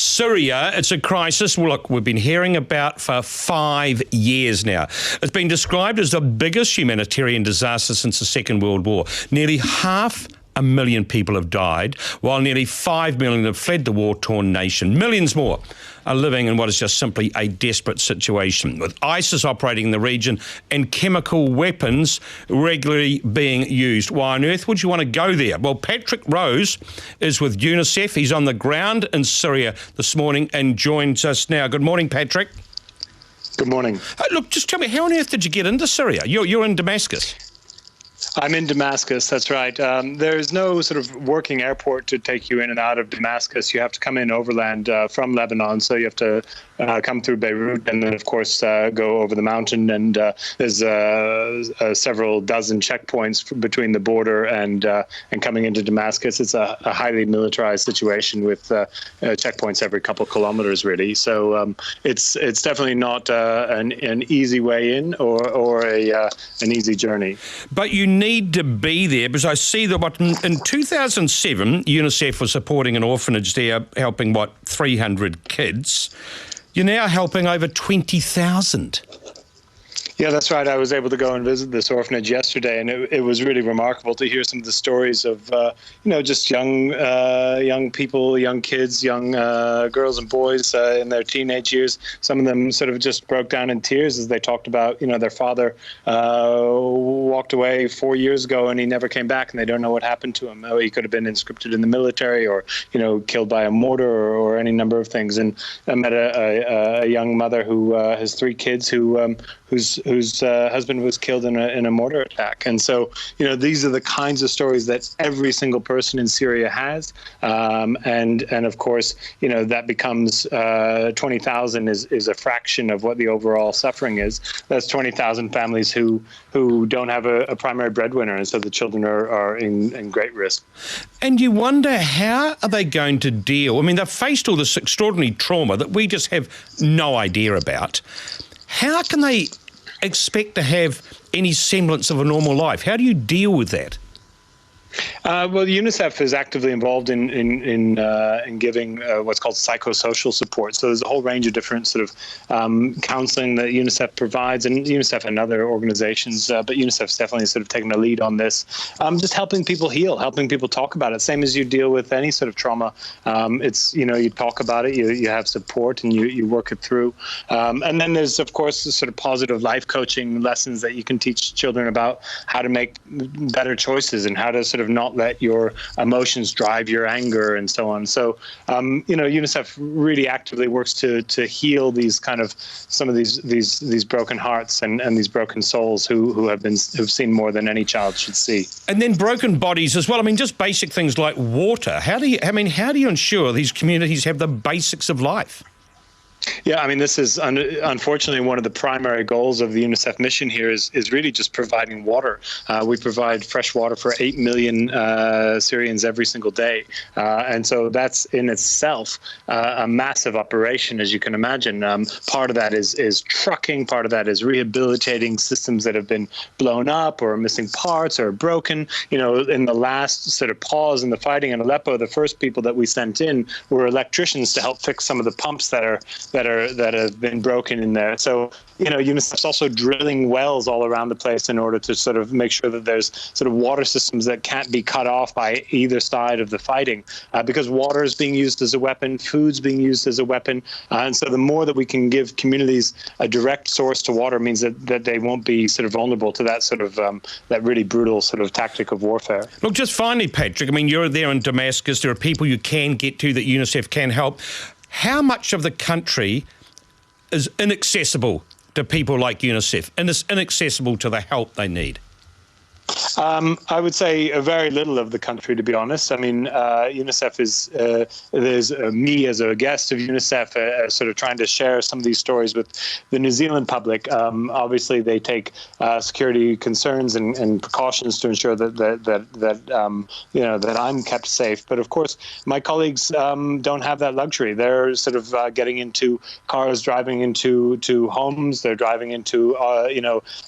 Syria, it's a crisis, well, look, we've been hearing about for 5 years now. It's been described as the biggest humanitarian disaster since the Second World War. Nearly 500,000 people have died, while nearly 5 million have fled the war-torn nation. Millions more are living in what is just simply a desperate situation, with ISIS operating in the region and chemical weapons regularly being used. Why on earth would you want to go there? Well, Patrick Rose is with UNICEF. He's on the ground in Syria this morning and joins us now. Good morning, Patrick. Good morning. Look, just tell me, how on earth did you get into Syria? You're in Damascus. I'm in Damascus, that's right. There's no sort of working airport to take you in and out of Damascus. You have to come in overland from Lebanon, so you have to come through Beirut and then, of course, go over the mountain. And there's several dozen checkpoints between the border and coming into Damascus. It's a highly militarized situation with checkpoints every couple of kilometers, really. So it's definitely not an easy way in or an easy journey. But you need to be there, because I see that in 2007, UNICEF was supporting an orphanage there, helping, 300 kids. You're now helping over 20,000. Yeah, that's right. I was able to go and visit this orphanage yesterday, and it was really remarkable to hear some of the stories of, just young people, young kids, young girls and boys in their teenage years. Some of them sort of just broke down in tears as they talked about, their father walked away 4 years ago and he never came back, and they don't know what happened to him. He could have been conscripted in the military or, killed by a mortar or any number of things. And I met a young mother who has 3 kids whose husband was killed in a mortar attack. And so, these are the kinds of stories that every single person in Syria has. And of course, that becomes 20,000 is a fraction of what the overall suffering is. That's 20,000 families who don't have a primary breadwinner. And so the children are in great risk. And you wonder, how are they going to deal? I mean, they've faced all this extraordinary trauma that we just have no idea about. How can they expect to have any semblance of a normal life? How do you deal with that? Well, UNICEF is actively involved in giving what's called psychosocial support. So there's a whole range of different sort of counseling that UNICEF provides, and UNICEF and other organizations, but UNICEF's definitely sort of taken a lead on this. Just helping people heal, helping people talk about it. Same as you deal with any sort of trauma. It's, you talk about it, you have support, and you work it through. And then there's, of course, the sort of positive life coaching lessons that you can teach children about how to make better choices and how to sort of not let your emotions drive your anger and so on. So, UNICEF really actively works to heal these kind of some of these broken hearts and these broken souls who've seen more than any child should see. And then broken bodies as well. I mean, just basic things like water. How do you ensure these communities have the basics of life? Yeah, I mean, this is unfortunately one of the primary goals of the UNICEF mission here is really just providing water. We provide fresh water for 8 million Syrians every single day. And so that's in itself a massive operation, as you can imagine. Part of that is trucking. Part of that is rehabilitating systems that have been blown up or missing parts or broken. In the last sort of pause in the fighting in Aleppo, the first people that we sent in were electricians to help fix some of the pumps that have been broken in there. So, UNICEF's also drilling wells all around the place in order to sort of make sure that there's sort of water systems that can't be cut off by either side of the fighting, because water is being used as a weapon, food's being used as a weapon. And so the more that we can give communities a direct source to water means that they won't be sort of vulnerable to that sort of that really brutal sort of tactic of warfare. Look, just finally, Patrick, I mean, you're there in Damascus. There are people you can get to that UNICEF can help. How much of the country is inaccessible to people like UNICEF and is inaccessible to the help they need? I would say very little of the country, to be honest. I mean, UNICEF there's me as a guest of UNICEF sort of trying to share some of these stories with the New Zealand public. Obviously, they take security concerns and precautions to ensure that I'm kept safe. But of course, my colleagues don't have that luxury. They're sort of getting into cars, driving into homes. They're driving into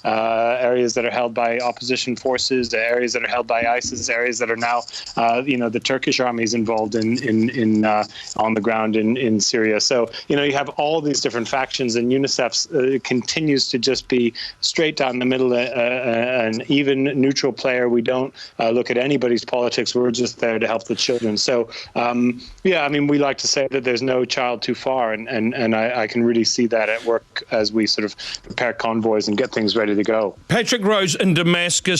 areas that are held by opposition forces, areas that are held by ISIS, areas that are now, the Turkish army is involved in on the ground in Syria. So, you have all these different factions, and UNICEF continues to just be straight down the middle, an even neutral player. We don't look at anybody's politics. We're just there to help the children. So, we like to say that there's no child too far, and I can really see that at work as we sort of prepare convoys and get things ready to go. Patrick Rose in Damascus.